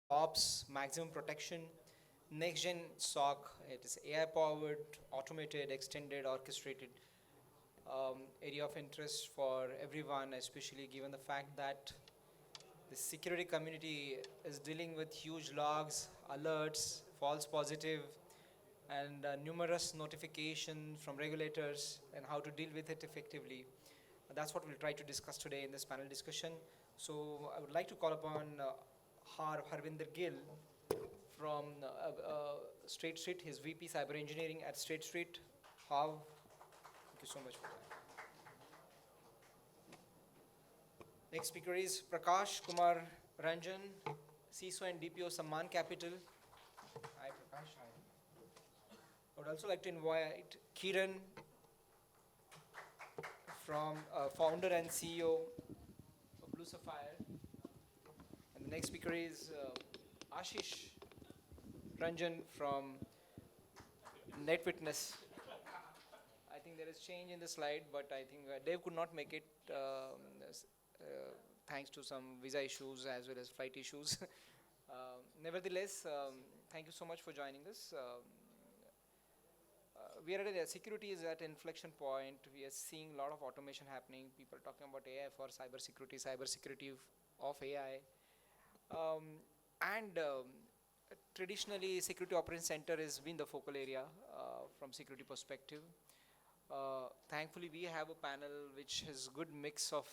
ops, maximum protection, next gen SOC. It is AI powered, automated, extended, orchestrated. Area of interest for everyone, especially given the fact that the security community is dealing with huge logs, alerts, false positive, and numerous notifications from regulators and how to deal with it effectively. That's what we'll try to discuss today in this panel discussion. So I would like to call upon Harvinder Gill from State Street. His VP Cyber Engineering at State Street. How? Thank you so much for that. Next speaker is Prakash Kumar Ranjan, CISO and DPO Samman Capital. Hi Prakash. Hi. I would also like to invite Kiran from founder and CEO of Blue Sapphire. And the next speaker is Ashish Ranjan from NetWitness. I think there is change in the slide, but I think Dave could not make it thanks to some visa issues as well as flight issues. Nevertheless, thank you so much for joining us. We are at security is at inflection point. We are seeing a lot of automation happening. People are talking about AI for cyber security of AI. And Traditionally, security operations center has been the focal area from security perspective. Thankfully, we have a panel which has good mix of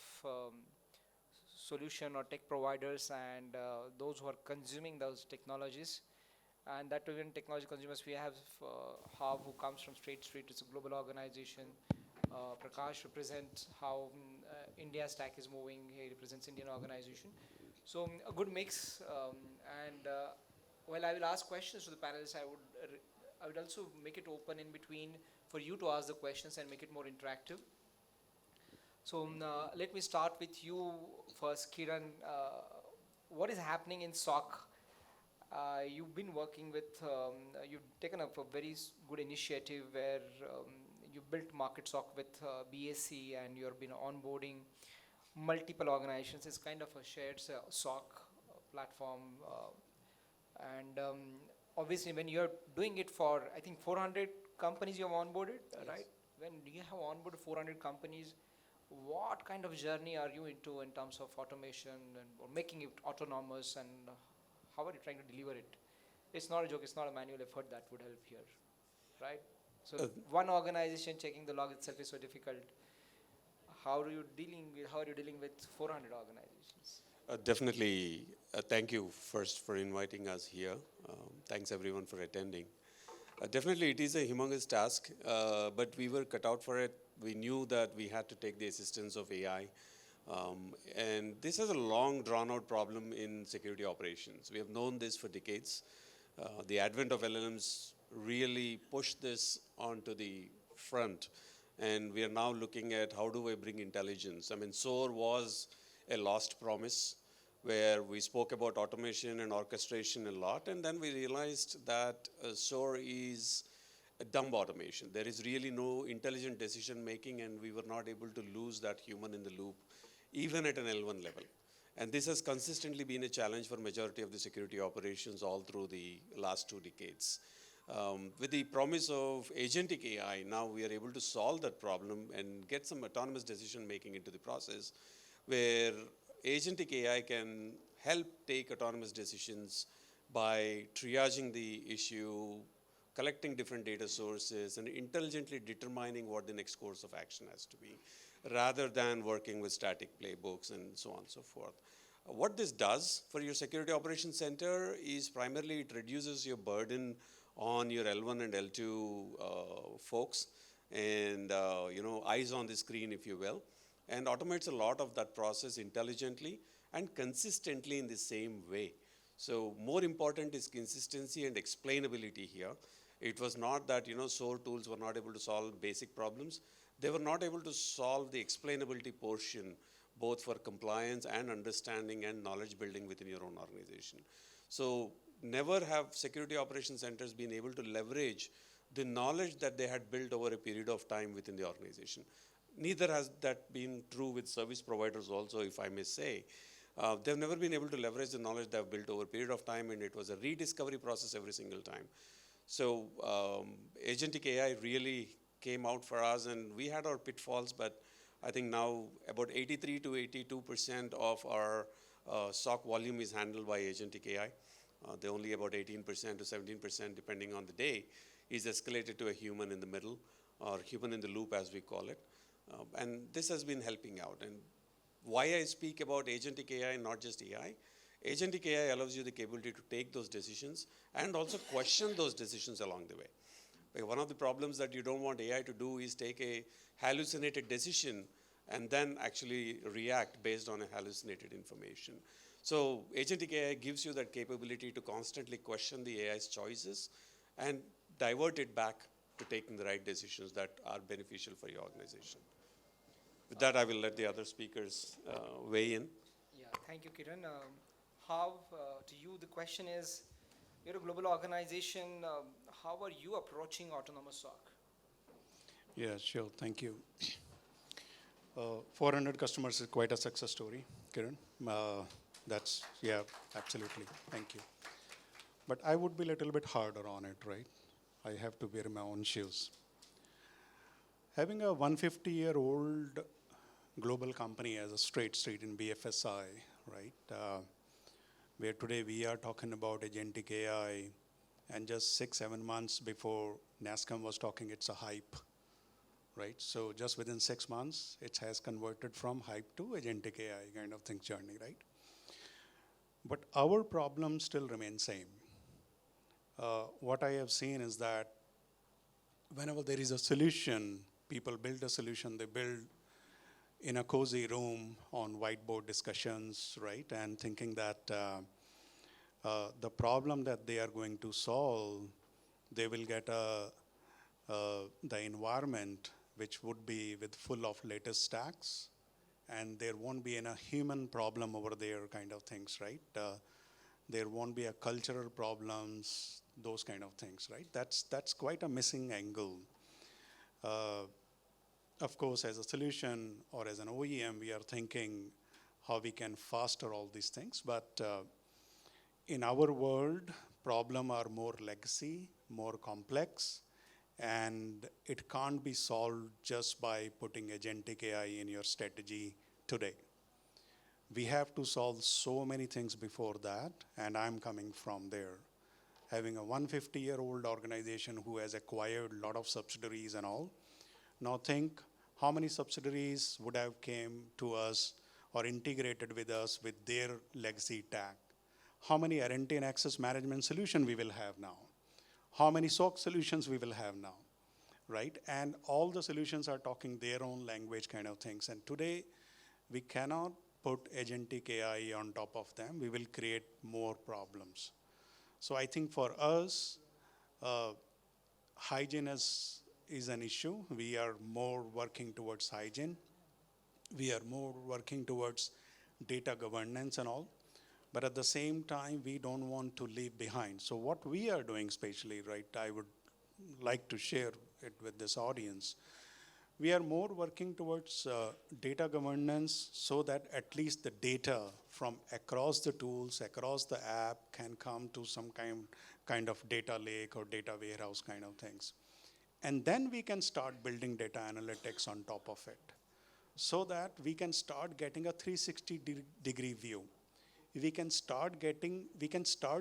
solution or tech providers and those who are consuming those technologies. And that even technology consumers, we have Hav, who comes from State Street. It's a global organization. Prakash represents how India stack is moving. He represents Indian organization. So a good mix. While I will ask questions to the panelists, I would also make it open in between for you to ask the questions and make it more interactive. So let me start with you first, Kiran. What is happening in SOC? You've been working with, you've taken up a very good initiative where you built Market SOC with BSC and you've been onboarding multiple organizations. It's kind of a shared SOC platform. Obviously, when you're doing it for, I think, 400 companies you have onboarded, yes, right? When you have onboarded 400 companies, what kind of journey are you into in terms of automation or making it autonomous, and how are you trying to deliver it? It's not a joke, it's not a manual effort that would help here, right? So one organization checking the log itself is so difficult. How are you dealing with 400 organizations? Definitely. Thank you first for inviting us here. Thanks everyone for attending. Definitely it is a humongous task, but we were cut out for it. We knew that we had to take the assistance of AI. And this is a long drawn out problem in security operations. We have known this for decades. The advent of LLMs really pushed this onto the front. And we are now looking at how do I bring intelligence. I mean, SOAR was a lost promise where we spoke about automation and orchestration a lot. And then we realized that SOAR is a dumb automation. There is really no intelligent decision making, and we were not able to lose that human in the loop, even at an L1 level. And this has consistently been a challenge for majority of the security operations all through the last 2 decades. With the promise of agentic AI, now we are able to solve that problem and get some autonomous decision making into the process, where agentic AI can help take autonomous decisions by triaging the issue, collecting different data sources, and intelligently determining what the next course of action has to be, rather than working with static playbooks and so on and so forth. What this does for your security operations center is primarily it reduces your burden on your L1 and L2 folks, and eyes on the screen, if you will, and automates a lot of that process intelligently and consistently in the same way. So more important is consistency and explainability here. It was not that SOAR tools were not able to solve basic problems. They were not able to solve the explainability portion, both for compliance and understanding and knowledge building within your own organization. So never have security operations centers been able to leverage the knowledge that they had built over a period of time within the organization. Neither has that been true with service providers also, if I may say. they've never been able to leverage the knowledge they've built over a period of time, and it was a rediscovery process every single time. So agentic AI really came out for us, and we had our pitfalls, but I think now about 83 to 82% of our SOC volume is handled by agentic AI. The only about 18% to 17%, depending on the day, is escalated to a human in the middle, or human in the loop as we call it. And this has been helping out. And why I speak about agentic AI, not just AI, agentic AI allows you the capability to take those decisions and also question those decisions along the way. Like one of the problems that you don't want AI to do is take a hallucinated decision and then actually react based on a hallucinated information. So agentic AI gives you that capability to constantly question the AI's choices and divert it back to taking the right decisions that are beneficial for your organization. With that, I will let the other speakers weigh in. Yeah, thank you, Kiran. How, to you, the question is, you're a global organization, how are you approaching autonomous SOC? Yeah, sure. Thank you. 400 customers is quite a success story, Kiran. Yeah, absolutely. Thank you. But I would be a little bit harder on it, right? I have to wear my own shoes. Having a 150-year-old global company as a State Street in BFSI, right? Where today we are talking about agentic AI, and just 6-7 months before NASSCOM was talking, it's a hype, right? So just within 6 months, it has converted from hype to agentic AI kind of thing journey, right? But our problem still remains same. What I have seen is that whenever there is a solution, people build a solution, they build in a cozy room on whiteboard discussions, right? And thinking that the problem that they are going to solve, they will get the environment which would be with full of latest stacks, and there won't be any human problem over there kind of things, right? There won't be a cultural problems, those kind of things, right? That's quite a missing angle. Of course, as a solution or as an OEM, we are thinking how we can foster all these things. But in our world, problems are more legacy, more complex, and it can't be solved just by putting agentic AI in your strategy today. We have to solve so many things before that, and I'm coming from there. Having a 150-year-old organization who has acquired a lot of subsidiaries and all, now think how many subsidiaries would have came to us or integrated with us with their legacy tag. How many identity and access management solution we will have now. How many SOC solutions we will have now, right? And all the solutions are talking their own language kind of things. And today, we cannot put agentic AI on top of them. We will create more problems. So I think for us, hygiene is an issue. We are more working towards hygiene. We are more working towards data governance and all. But at the same time, we don't want to leave behind. So what we are doing spatially, right, I would like to share it with this audience. We are more working towards data governance so that at least the data from across the tools, across the app can come to some kind of data lake or data warehouse kind of things. And then we can start building data analytics on top of it so that we can start getting a 360-degree view. We can start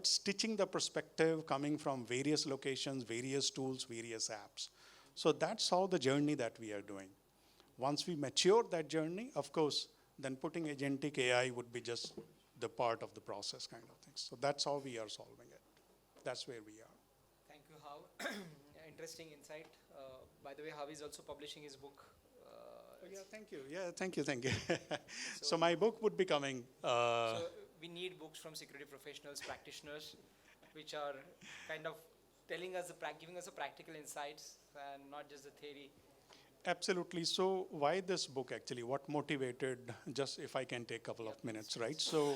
stitching the perspective coming from various locations, various tools, various apps. So that's how the journey that we are doing. Once we mature that journey, of course, then putting agentic AI would be just the part of the process kind of things. So that's how we are solving it. That's where we are. Thank you, How. Interesting insight. By the way, How is also publishing his book. Yeah, thank you. Yeah, thank you. So my book would be coming. So we need books from security professionals, practitioners, which are kind of telling us, giving us a practical insights and not just the theory. Absolutely. So why this book actually? What motivated, just if I can take a couple of minutes, right? So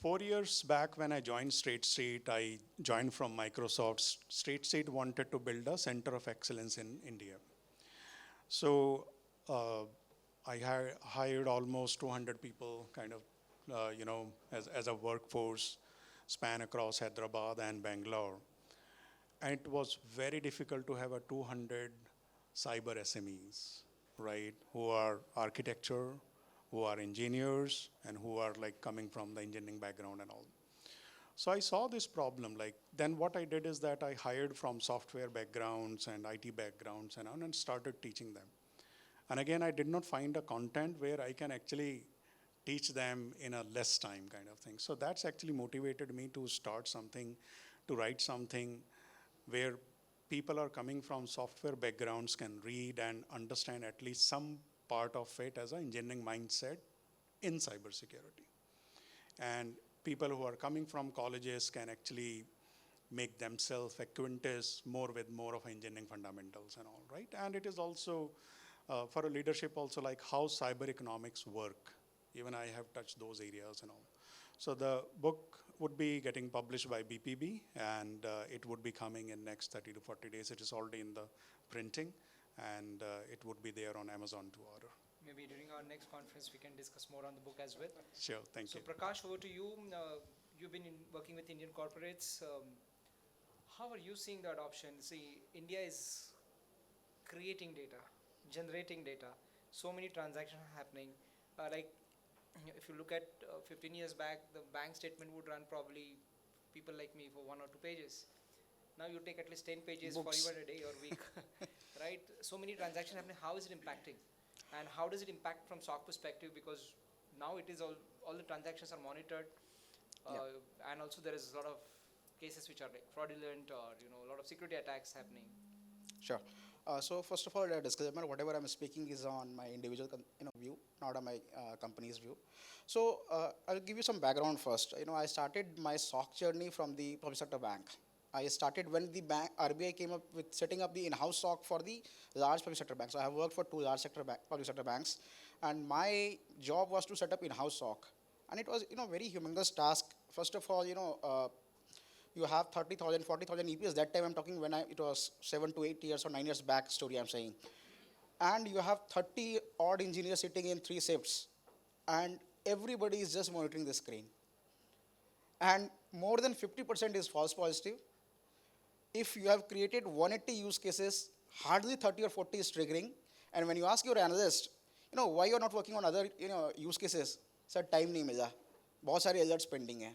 4 years back when I joined State Street, I joined from Microsoft. State Street wanted to build a center of excellence in India. So I hired almost 200 people kind of as a workforce span across Hyderabad and Bangalore. And it was very difficult to have a 200 cyber SMEs, right, who are architecture, who are engineers, and who are like coming from the engineering background and all. So I saw this problem. Like then what I did is that I hired from software backgrounds and IT backgrounds and on and started teaching them. And again, I did not find a content where I can actually teach them in a less time kind of thing. So that's actually motivated me to start something, to write something where people are coming from software backgrounds can read and understand at least some part of it as an engineering mindset in cybersecurity. And people who are coming from colleges can actually make themselves acquainted more with more of engineering fundamentals and all, right? And it is also for a leadership also like how cyber economics work. Even I have touched those areas and all. So the book would be getting published by BPB and it would be coming in next 30 to 40 days. It is already in the printing and it would be there on Amazon to order. Maybe during our next conference we can discuss more on the book as well. Sure, thank So you. Prakash, over to you. You've been working with Indian corporates. How are you seeing the adoption? See, India is creating data, generating data. So many transactions are happening. Like if you look at 15 years back, the bank statement would run probably people like me for 1 or 2 pages. Now you take at least 10 pages Books. for even a day or week, right? So many transactions happening. How is it impacting? And how does it impact from SOC perspective? Because now it is all the transactions are monitored, and also there is a lot of cases which are like fraudulent or a lot of security attacks happening. Sure. So first of all, a disclaimer: whatever I'm speaking is on my individual, view, not on my company's view. So I'll give you some background first. I started my SOC journey from the public sector bank. I started when the RBI came up with setting up the in-house SOC for the large public sector banks. So I have worked for 2 large public sector banks, and my job was to set up in-house SOC. And it was, very humongous task. First of all, you have 30,000, 40,000 EPS. That time I'm talking when it was 7 to 8 years or 9 years back story I'm saying. And you have 30 odd engineers sitting in 3 shifts. And everybody is just monitoring the screen. And more than 50% is false positive. If you have created 180 use cases, hardly 30 or 40 is triggering. And when you ask your analyst, why you're not working on other, use cases, sir, time nahi mila. Bahut sare alerts pending hai.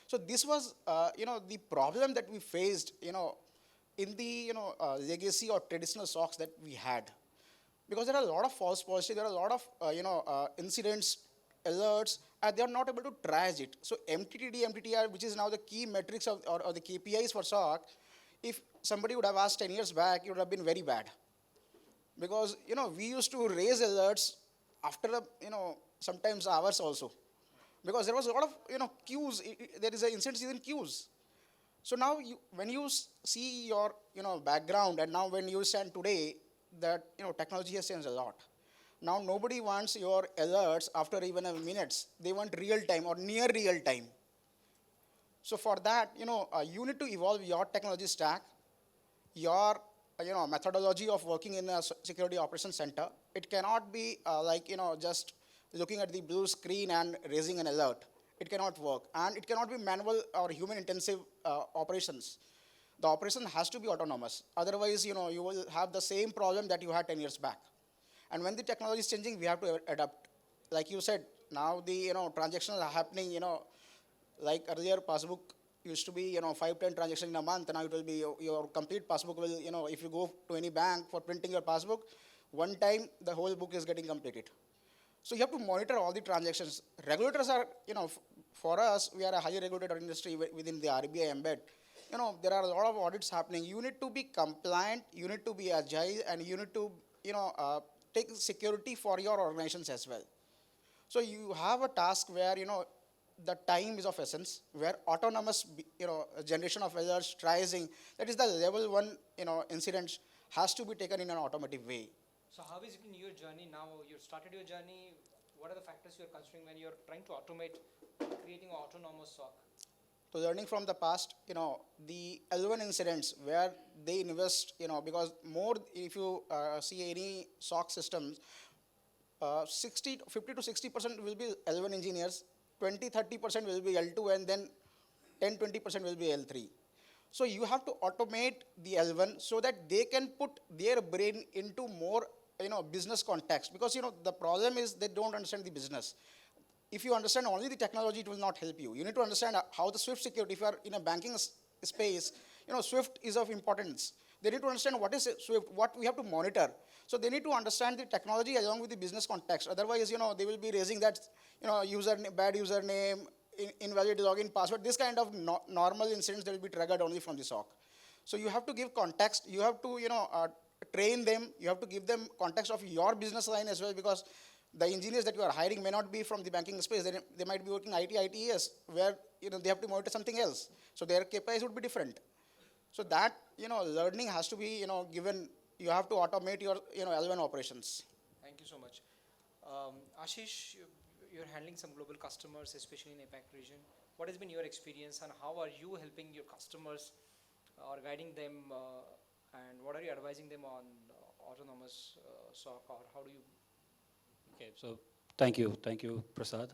So this was, the problem that we faced, in the, legacy or traditional SOCs that we had. Because there are a lot of false positives, there are a lot of, incidents, alerts, and they are not able to triage it. So MTTD, MTTR, which is now the key metrics or the KPIs for SOC, if somebody would have asked 10 years back, it would have been very bad. Because, we used to raise alerts after, sometimes hours also. Because there was a lot of, queues, there is an incident in queues. So now when you see your, background and now when you stand today, that, technology has changed a lot. Now nobody wants your alerts after even a minutes. They want real time or near real time. So for that, you need to evolve your technology stack, your, methodology of working in a security operations center. It cannot be just looking at the blue screen and raising an alert. It cannot work. And it cannot be manual or human intensive operations. The operation has to be autonomous. Otherwise, you will have the same problem that you had 10 years back. And when the technology is changing, we have to adapt. Like you said, now the, transactions are happening, like earlier passbook used to be, 5-10 transactions in a month. Now it will be your complete passbook will, if you go to any bank for printing your passbook, one time the whole book is getting completed. So you have to monitor all the transactions. Regulators are, for us, we are a highly regulated industry within the RBI embed. There are a lot of audits happening. You need to be compliant, you need to be agile, and you need to, take security for your organizations as well. So you have a task where, the time is of essence, where autonomous, generation of alerts, triaging, that is the level 1, incidents has to be taken in an automatic way. So how is it in your journey now? You started your journey. What are the factors you're considering when you're trying to automate creating an autonomous SOC? So learning from the past, the L1 incidents where they invest, because more if you see any SOC systems, 50 to 60% will be L1 engineers, 20-30% will be L2, and then 10-20% will be L3. So you have to automate the L1 so that they can put their brain into more, business context. Because, the problem is they don't understand the business. If you understand only the technology, it will not help you. You need to understand how the Swift security, if you are in a banking space, Swift is of importance. They need to understand what is Swift, what we have to monitor. So they need to understand the technology along with the business context. Otherwise, they will be raising that, bad username, invalid login password. This kind of normal incidents that will be triggered only from the SOC. So you have to give context. You have to, train them. You have to give them context of your business line as well, because the engineers that you are hiring may not be from the banking space. They might be working IT, ITES, where they have to monitor something else. So their KPIs would be different. So that learning has to be given. You have to automate your L1 operations. Thank you so much. Ashish, you're handling some global customers, especially in APAC region. What has been your experience, and how are you helping your customers or guiding them, and what are you advising them on autonomous SOC, or how do you? Okay, so thank you, Prasad.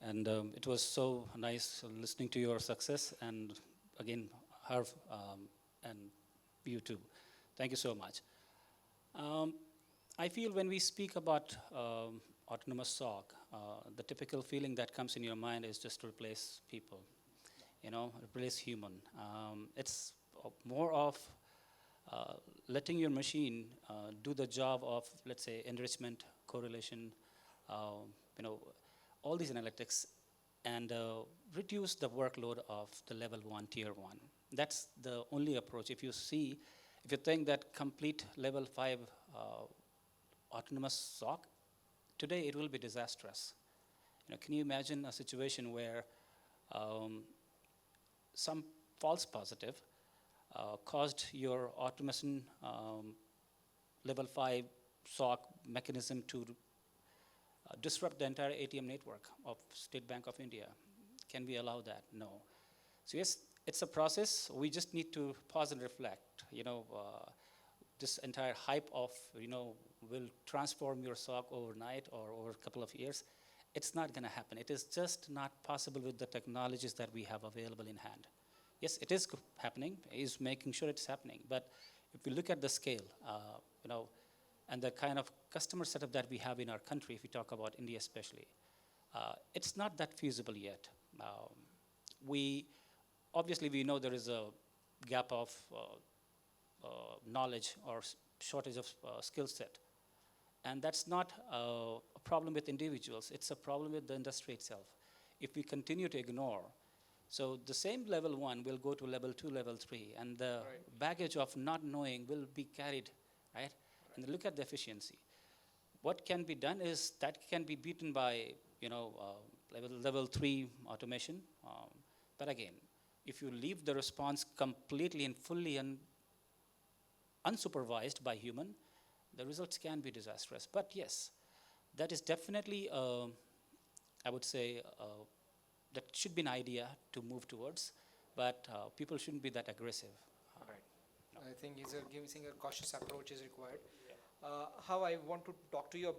And it was so nice listening to your success, and again, Harv, and you too. Thank you so much. I feel when we speak about autonomous SOC, the typical feeling that comes in your mind is just to replace people, replace human. It's more of letting your machine do the job of, let's say, enrichment, correlation, all these analytics, and reduce the workload of the level 1, tier 1. That's the only approach. If you think that complete level 5 autonomous SOC, today it will be disastrous. Can you imagine a situation where some false positive caused your automation level 5 SOC mechanism to disrupt the entire ATM network of State Bank of India? Can we allow that? No. So yes, it's a process. We just need to pause and reflect. This entire hype of, will transform your SOC overnight or over a couple of years. It's not going to happen. It is just not possible with the technologies that we have available in hand. Yes, it is happening. Is making sure it's happening. But if we look at the scale, and the kind of customer setup that we have in our country, if we talk about India especially, it's not that feasible yet. Obviously we know there is a gap of knowledge or shortage of skill set. And that's not a problem with individuals, it's a problem with the industry itself. If we continue to ignore, so the same level 1 will go to level 2, level 3, and the baggage of not knowing will be carried, right? And look at the efficiency. What can be done is that can be beaten by, level 3 automation. But again, if you leave the response completely and fully unsupervised by human, the results can be disastrous. But yes, that is definitely, I would say, that should be an idea to move towards, but people shouldn't be that aggressive. Right. I think giving a cautious approach is required. How I want to talk to you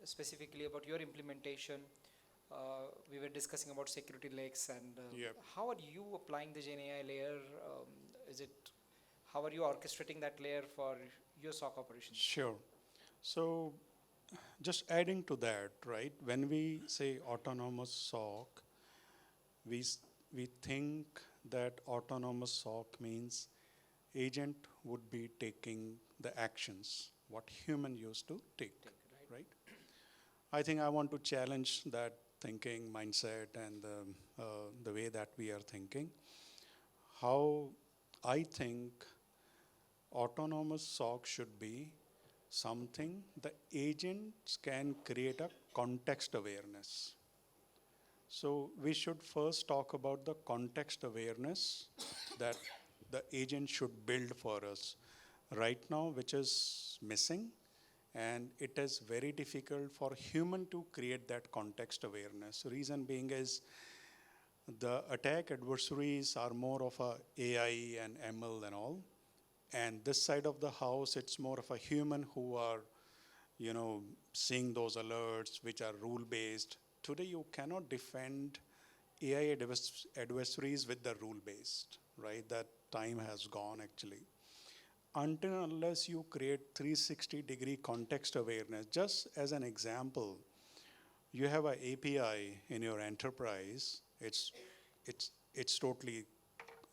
specifically about your implementation. We were discussing about security lakes, and how are you applying the GenAI layer? How are you orchestrating that layer for your SOC operations? Sure. So just adding to that, right, when we say autonomous SOC, we think that autonomous SOC means agent would be taking the actions what human used to take, right? I think I want to challenge that thinking mindset and the way that we are thinking. How I think autonomous SOC should be something the agents can create a context awareness. So we should first talk about the context awareness that the agent should build for us right now, which is missing, and it is very difficult for human to create that context awareness. Reason being is the attack adversaries are more of a AI and ML and all, and this side of the house, it's more of a human who are, seeing those alerts which are rule-based, today you cannot defend AI adversaries with the rule-based, right? That time has gone actually. Until and unless you create 360-degree context awareness, just as an example, you have an API in your enterprise, it's totally,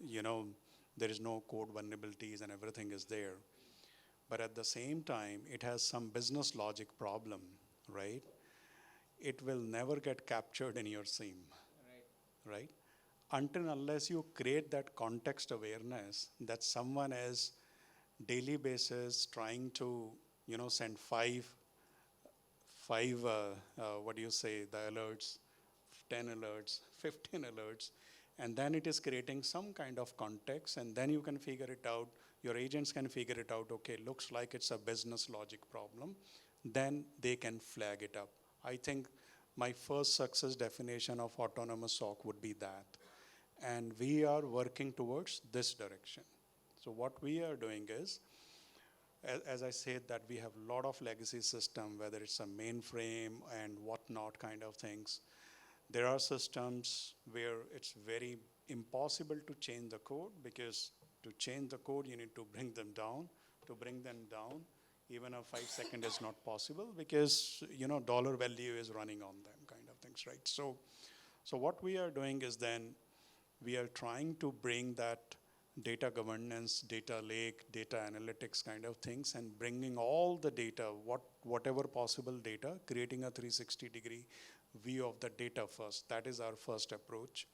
there is no code vulnerabilities and everything is there. But at the same time, it has some business logic problem, right? It will never get captured in your SIEM, right? Until unless you create that context awareness that someone is daily basis trying to, send five, the alerts, 10 alerts, 15 alerts, and then it is creating some kind of context, and then you can figure it out. Your agents can figure it out, okay, looks like it's a business logic problem. Then they can flag it up. I think my first success definition of autonomous SOC would be that. And we are working towards this direction. So what we are doing is, as I said, that we have a lot of legacy system, whether it's a mainframe and whatnot kind of things. There are systems where it's very impossible to change the code, because to change the code, you need to bring them down. To bring them down, even a 5 second is not possible, because dollar value is running on them kind of things, right? So what we are doing is then we are trying to bring that data governance, data lake, data analytics kind of things, and bringing all the data, whatever possible data, creating a 360-degree view of the data first. That is our first approach.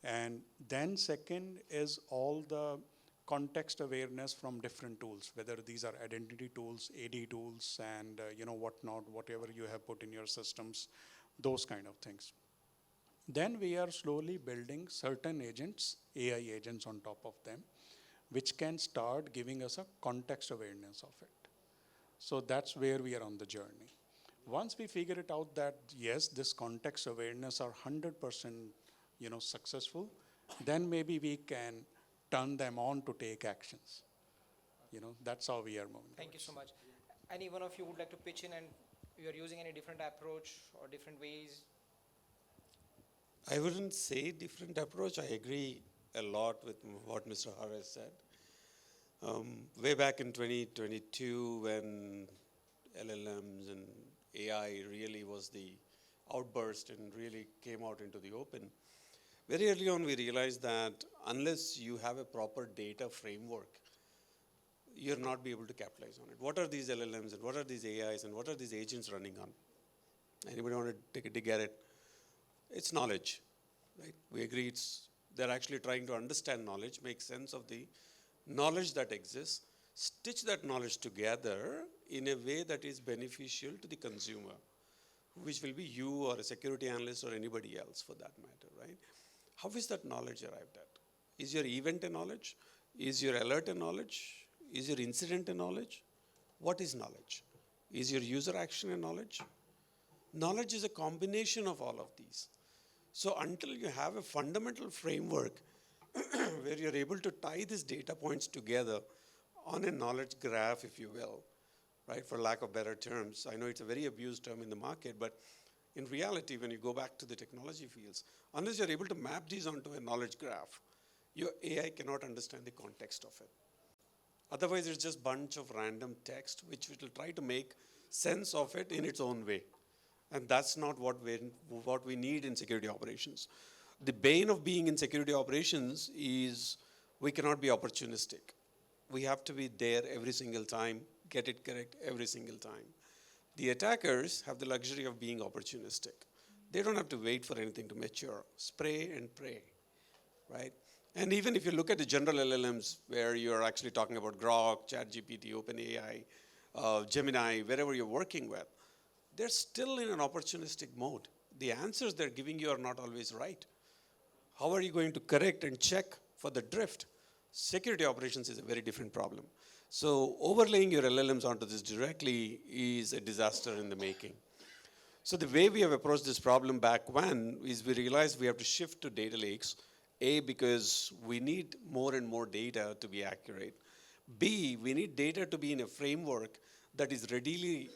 And then second is all the context awareness from different tools, whether these are identity tools, AD tools, and whatnot, whatever you have put in your systems, those kind of things. Then we are slowly building certain agents, AI agents on top of them, which can start giving us a context awareness of it. So that's where we are on the journey. Once we figure it out that, yes, this context awareness are 100% successful, then maybe we can turn them on to take actions. That's how we are moving. Thank you so much. Any one of you would like to pitch in, and you are using any different approach or different ways? I wouldn't say different approach. I agree a lot with what Mr. Harris said. Way back in 2022, when LLMs and AI really was the outburst and really came out into the open, very early on we realized that unless you have a proper data framework, you'll not be able to capitalize on it. What are these LLMs and what are these AIs and what are these agents running on? Anybody want to take a dig at it? It's knowledge, right? We agree they're actually trying to understand knowledge, make sense of the knowledge that exists, stitch that knowledge together in a way that is beneficial to the consumer, which will be you or a security analyst or anybody else for that matter, right? How is that knowledge arrived at? Is your event a knowledge? Is your alert a knowledge? Is your incident a knowledge? What is knowledge? Is your user action a knowledge? Knowledge is a combination of all of these. So until you have a fundamental framework where you're able to tie these data points together on a knowledge graph, if you will, right, for lack of better terms. I know it's a very abused term in the market, but in reality, when you go back to the technology fields, unless you're able to map these onto a knowledge graph, your AI cannot understand the context of it. Otherwise, it's just a bunch of random text which will try to make sense of it in its own way. And that's not what we need in security operations. The bane of being in security operations is we cannot be opportunistic. We have to be there every single time, get it correct every single time. The attackers have the luxury of being opportunistic. They don't have to wait for anything to mature. Spray and pray, right? And even if you look at the general LLMs where you're actually talking about Grok, ChatGPT, OpenAI, Gemini, wherever you're working with, they're still in an opportunistic mode. The answers they're giving you are not always right. How are you going to correct and check for the drift? Security operations is a very different problem. So overlaying your LLMs onto this directly is a disaster in the making. So the way we have approached this problem back when is we realized we have to shift to data lakes. A, because we need more and more data to be accurate. B, we need data to be in a framework that is readily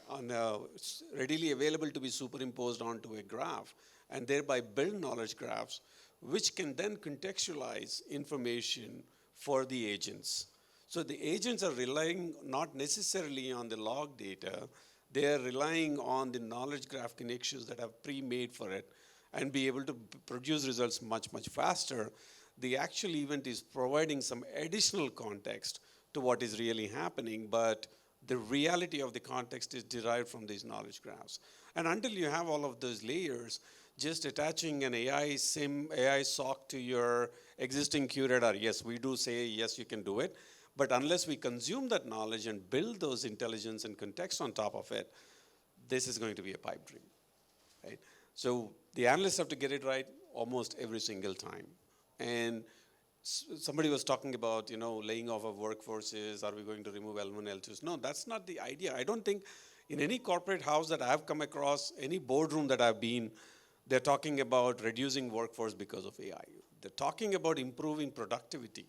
available to be superimposed onto a graph and thereby build knowledge graphs which can then contextualize information for the agents. So the agents are relying not necessarily on the log data, they are relying on the knowledge graph connections that have pre-made for it and be able to produce results much, much faster. The actual event is providing some additional context to what is really happening, but the reality of the context is derived from these knowledge graphs. And until you have all of those layers, just attaching an AI SOC to your existing QRadar, yes, we do say, yes, you can do it. But unless we consume that knowledge and build those intelligence and context on top of it, this is going to be a pipe dream, right? So the analysts have to get it right almost every single time. And somebody was talking about, laying off of workforces, are we going to remove L1, L2s? No, that's not the idea. I don't think in any corporate house that I've come across, any boardroom that I've been, they're talking about reducing workforce because of AI. They're talking about improving productivity.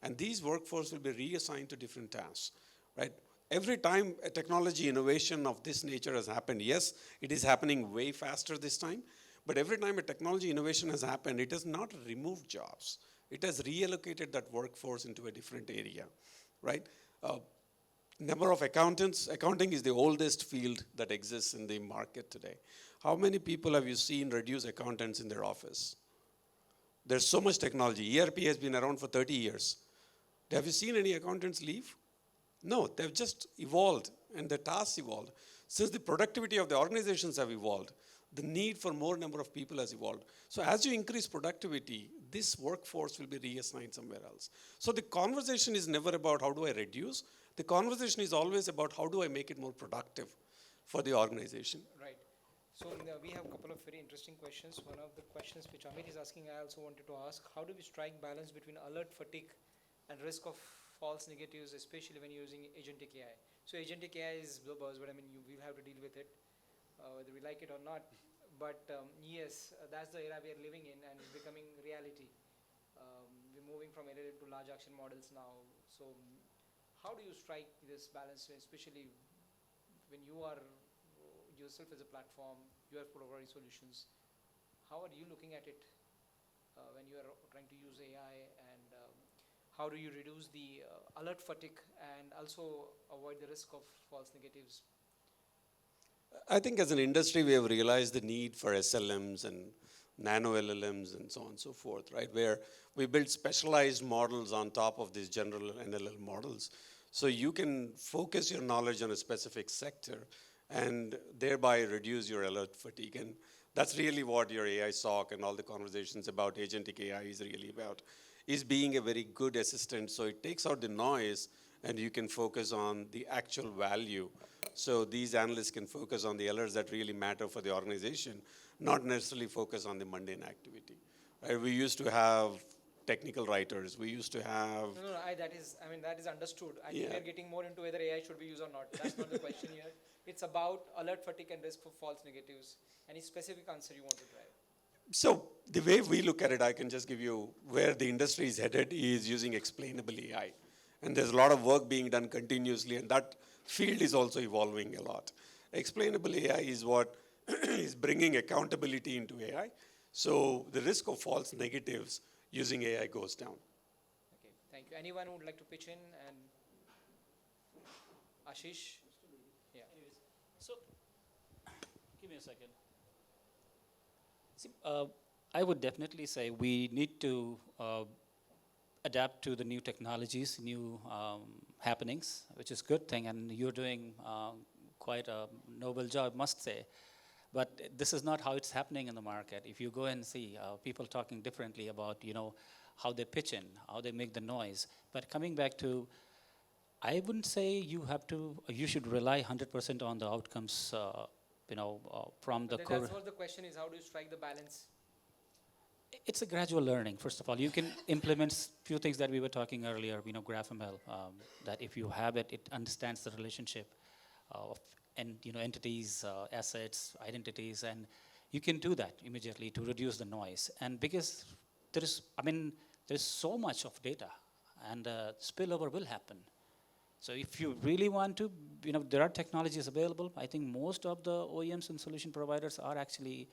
And these workforce will be reassigned to different tasks, right? Every time a technology innovation of this nature has happened, yes, it is happening way faster this time, but every time a technology innovation has happened, it has not removed jobs. It has reallocated that workforce into a different area, right? Number of accountants, accounting is the oldest field that exists in the market today. How many people have you seen reduce accountants in their office? There's so much technology. ERP has been around for 30 years. Have you seen any accountants leave? No, they've just evolved and the tasks evolved. Since the productivity of the organizations have evolved, the need for more number of people has evolved. So as you increase productivity, this workforce will be reassigned somewhere else. So the conversation is never about how do I reduce. The conversation is always about how do I make it more productive for the organization. Right. So we have a couple of very interesting questions. One of the questions which Amit is asking, I also wanted to ask, how do we strike balance between alert fatigue and risk of false negatives, especially when you're using agentic AI? So agentic AI is the buzzword. I mean, we have to deal with it, whether we like it or not. But yes, that's the era we are living in, and it's becoming reality. We're moving from LLM to large action models now. So how do you strike this balance, especially when you are yourself as a platform, you are providing solutions? How are you looking at it when you are trying to use AI, and how do you reduce the alert fatigue and also avoid the risk of false negatives? I think as an industry, we have realized the need for SLMs and nano LLMs and so on and so forth, right? Where we build specialized models on top of these general NLL models. So you can focus your knowledge on a specific sector and thereby reduce your alert fatigue. And that's really what your AI SOC and all the conversations about agentic AI is really about, is being a very good assistant. So it takes out the noise and you can focus on the actual value. So these analysts can focus on the alerts that really matter for the organization, not necessarily focus on the mundane activity. Right? We used to have technical writers. We used to have... No, that is understood. I think we're getting more into whether AI should be used or not. That's not the question here. It's about alert fatigue and risk for false negatives. Any specific answer you want to drive? So the way we look at it, I can just give you where the industry is headed is using explainable AI. And there's a lot of work being done continuously, and that field is also evolving a lot. Explainable AI is what is bringing accountability into AI. So the risk of false negatives using AI goes down. Okay, thank you. Anyone who would like to pitch in? And Ashish? Yeah. Anyways, so give me a second. See, I would definitely say we need to adapt to the new technologies, new happenings, which is a good thing, and you're doing quite a noble job, must say. But this is not how it's happening in the market. If you go and see people talking differently about, how they pitch in, how they make the noise. But coming back to, I wouldn't say you should rely 100% on the outcomes, from the core. That's what the question is, how do you strike the balance? It's a gradual learning, first of all. You can implement few things that we were talking earlier, GraphML, that if you have it, it understands the relationship of entities, assets, identities, and you can do that immediately to reduce the noise. And because there's so much of data, and spillover will happen. So if you really want to, there are technologies available. I think most of the OEMs and solution providers are actually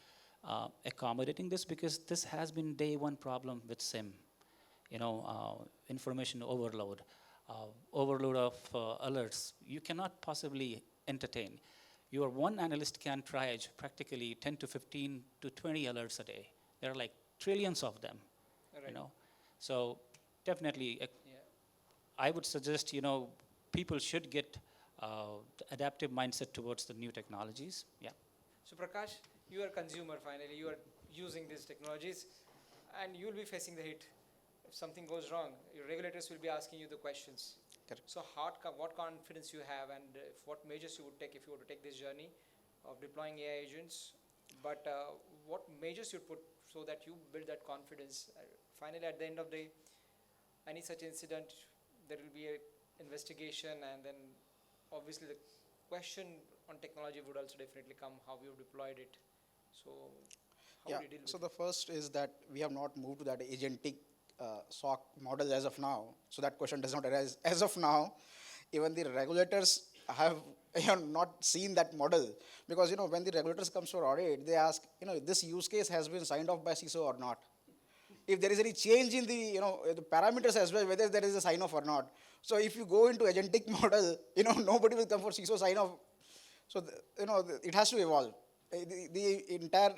accommodating this, because this has been day one problem with SIM. Information overload, overload of alerts. You cannot possibly entertain. Your one analyst can triage practically 10 to 15 to 20 alerts a day. There are like trillions of them. Right. So definitely, Yeah. I would suggest, people should get the adaptive mindset towards the new technologies. Yeah. So Prakash, you are a consumer finally, you are using these technologies and you will be facing the hit. If something goes wrong, your regulators will be asking you the questions. Correct. So what confidence you have, and what measures you would take if you were to take this journey of deploying AI agents, but what measures you put so that you build that confidence. Finally, at the end of the day, any such incident, there will be a investigation, and then obviously the question on technology would also definitely come, how you deployed it. So how Yeah, do you deal with so it? the first is that we have not moved to that agentic SOC model as of now. So that question does not arise as of now. Even the regulators have not seen that model, because when the regulators comes for audit, they ask, this use case has been signed off by CISO or not. If there is any change in the parameters as well, whether there is a sign off or not. So if you go into agentic model, nobody will come for CISO sign off. So it has to evolve. The entire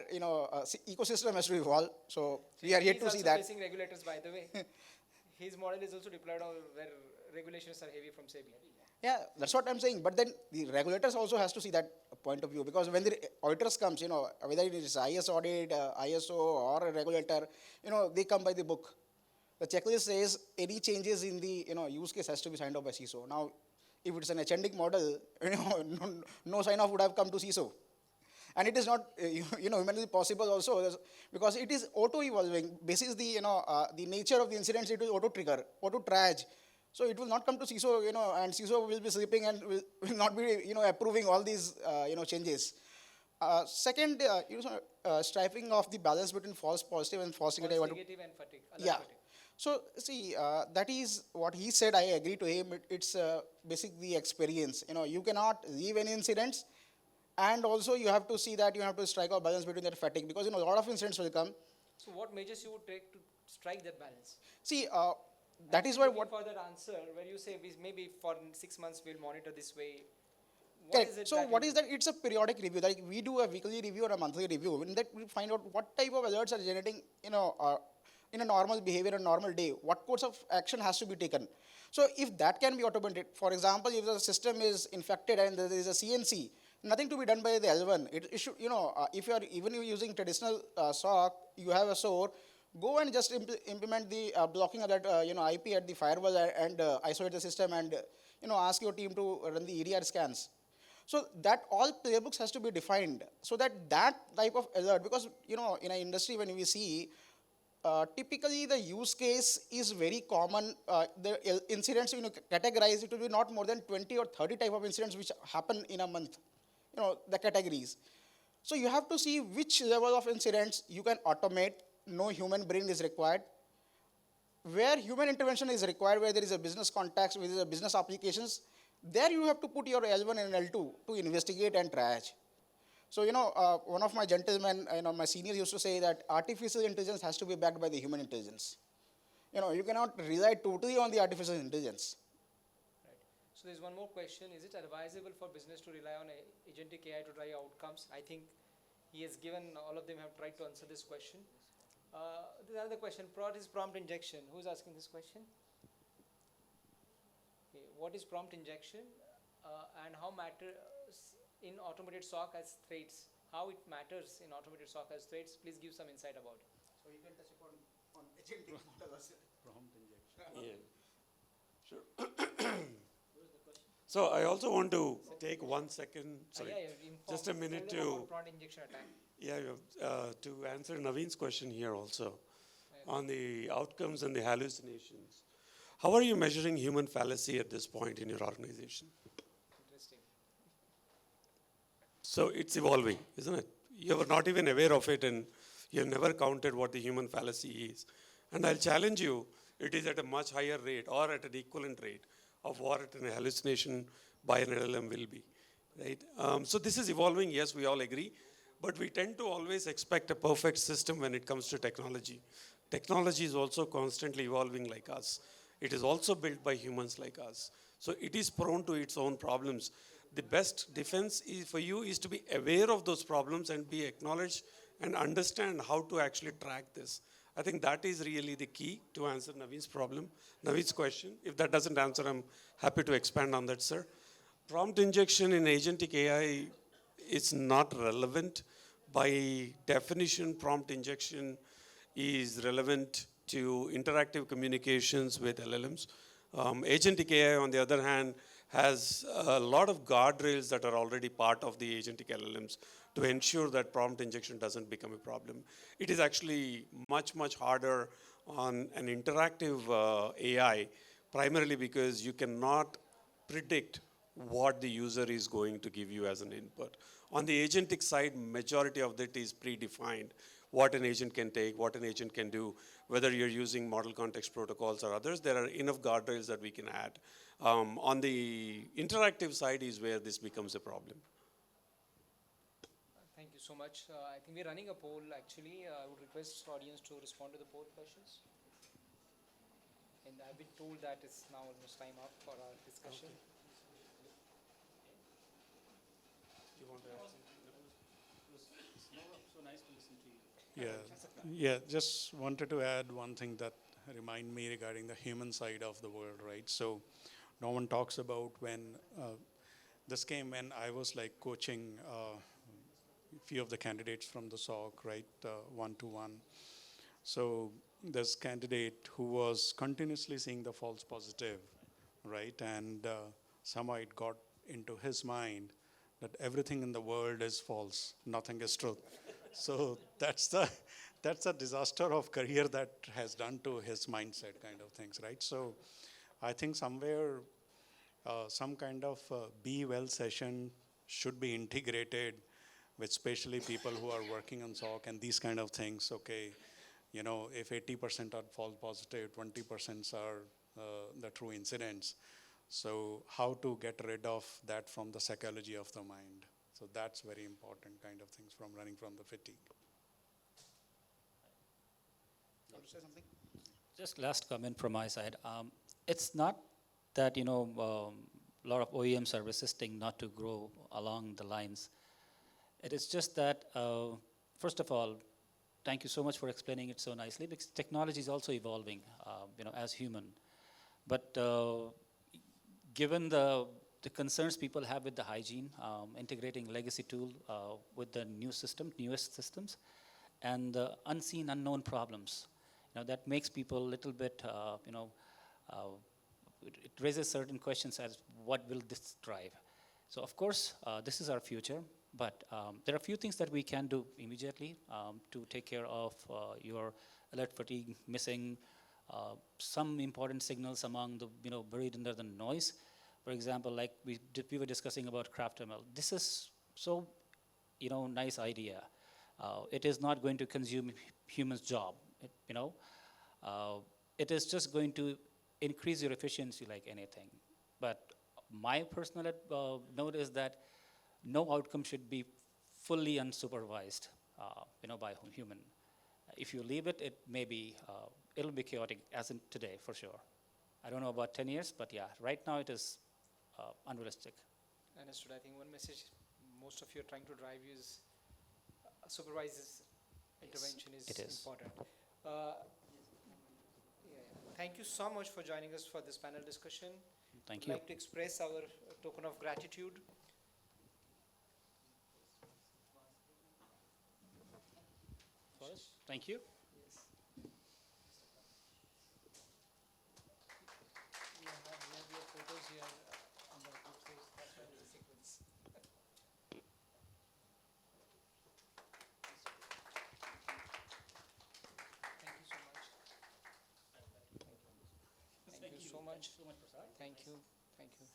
ecosystem has to evolve. So we are yet He's to see also that. facing regulators, by the way. His model is also deployed on where regulations are heavy from SEBI. Yeah, that's what I'm saying. But then the regulators also has to see that point of view, because when the auditors comes, whether it is IS audit, ISO or a regulator, they come by the book. The checklist says any changes in the use case has to be signed off by CISO. Now, if it's an agentic model, no sign off would have come to CISO. And it is not humanly possible also, because it is auto evolving. Basis the the nature of the incidents, it will auto trigger, auto triage. So it will not come to CISO, and CISO will be sleeping and will not be approving all these changes. Second, striping of the balance between false positive and false negative. False negative and fatigue. alert Yeah. fatigue. So see, that is what he said. I agree to him. It's basically experience. You cannot leave any incidents, and also you have to see that you have to strike a balance between that fatigue, because a lot of incidents will come. So what measures you would take to strike that balance? See, that is why Looking what. for that answer where you say maybe for 6 months we'll monitor this way. What Correct. is it So that what you is that? It's a periodic review. Like we do a weekly review or a monthly review. In that we find out what type of alerts are generating, in a normal behavior, a normal day. What course of action has to be taken. So if that can be automated, for example, if the system is infected and there is a CNC, nothing to be done by the L1. It should, if you are even using traditional SOC, you have a SOAR, go and just implement the blocking of that IP at the firewall and isolate the system, and ask your team to run the EDR scans. So that all playbooks has to be defined, so that type of alert, because in an industry when we see, typically the use case is very common. The incidents categorize, it will be not more than 20 or 30 type of incidents which happen in a month. The categories. So you have to see which level of incidents you can automate. No human brain is required. Where human intervention is required, where there is a business context, where there is a business applications, there you have to put your L1 and L2 to investigate and triage. So, one of my gentlemen, my seniors used to say that artificial intelligence has to be backed by the human intelligence. You cannot rely totally on the artificial intelligence. Right. So there's one more question. Is it advisable for business to rely on agentic AI to drive outcomes? I think he has given, all of them have tried to answer this question. There's another question. What is prompt injection? Who's asking this question? Okay. What is prompt injection, and how matters in automated SOC as threats? How it matters in automated SOC as threats? Please give some insight about it. So you can touch upon agentic model also. Yeah, sure. So I also want to take 1 second, sorry, just a minute tell them about to, prompt injection attack. to answer Naveen's question here also on the outcomes and the hallucinations. How are you measuring human fallacy at this point in your organization? Interesting. So it's evolving, isn't it? You were not even aware of it, and you have never counted what the human fallacy is. And I'll challenge you, it is at a much higher rate or at an equivalent rate of what an hallucination by an LLM will be, right? So this is evolving, yes, we all agree, but we tend to always expect a perfect system when it comes to technology. Technology is also constantly evolving like us. It is also built by humans like us. So it is prone to its own problems. The best defense for you is to be aware of those problems and be acknowledged and understand how to actually track this. I think that is really the key to answer Naveen's question. If that doesn't answer, I'm happy to expand on that, sir. Prompt injection in agentic AI is not relevant. By definition, prompt injection is relevant to interactive communications with LLMs. Agentic AI, on the other hand, has a lot of guardrails that are already part of the agentic LLMs to ensure that prompt injection doesn't become a problem. It is actually much, much harder on an interactive AI, primarily because you cannot predict what the user is going to give you as an input. On the agentic side, majority of it is predefined. What an agent can take, what an agent can do, whether you're using model context protocols or others, there are enough guardrails that we can add. On the interactive side is where this becomes a problem. Thank you so much. I think we're running a poll actually. I would request audience to respond to the poll questions. And I've been told that it's now almost time up for our discussion. Yeah, just wanted to add one thing that remind me regarding the human side of the world, right? So no one talks about when this came when I was like coaching a few of the candidates from the SOC, right, one-to-one. So this candidate who was continuously seeing the false positive, right, and somehow it got into his mind that everything in the world is false, nothing is truth. So that's a disaster of career that has done to his mindset kind of things, right? So I think somewhere some kind of be well session should be integrated with especially people who are working on SOC and these kind of things. Okay, you know, if 80% are false positive, 20% are the true incidents. So how to get rid of that from the psychology of the mind. So that's very important kind of things from running from the fatigue. Want to say something? Just last comment from my side. It's not that, a lot of OEMs are resisting not to grow along the lines. It is just that, first of all, thank you so much for explaining it so nicely, because technology is also evolving, as human. But given the concerns people have with the hygiene, integrating legacy tool with the newest systems, and the unseen, unknown problems, that makes people a little bit, it raises certain questions as what will this drive? So of course, this is our future, but there are a few things that we can do immediately to take care of your alert fatigue, missing some important signals among the, buried under the noise. For example, like we were discussing about CraftML. This is so, nice idea. It is not going to consume humans' job. It is just going to increase your efficiency like anything. But my personal note is that no outcome should be fully unsupervised, by a human. If you leave it, it'll be chaotic, as in today, for sure. I don't know about 10 years, but yeah, right now it is unrealistic. Understood. I think one message most of you are trying to drive is supervised intervention is important. Thank you so much for joining us for this panel discussion. Thank I'd you. like to express our token of gratitude. Thank you. We have your photos here on the group stage. That's why there's a sequence. Thank you so much. Thank you so much. Thank you. Thank you.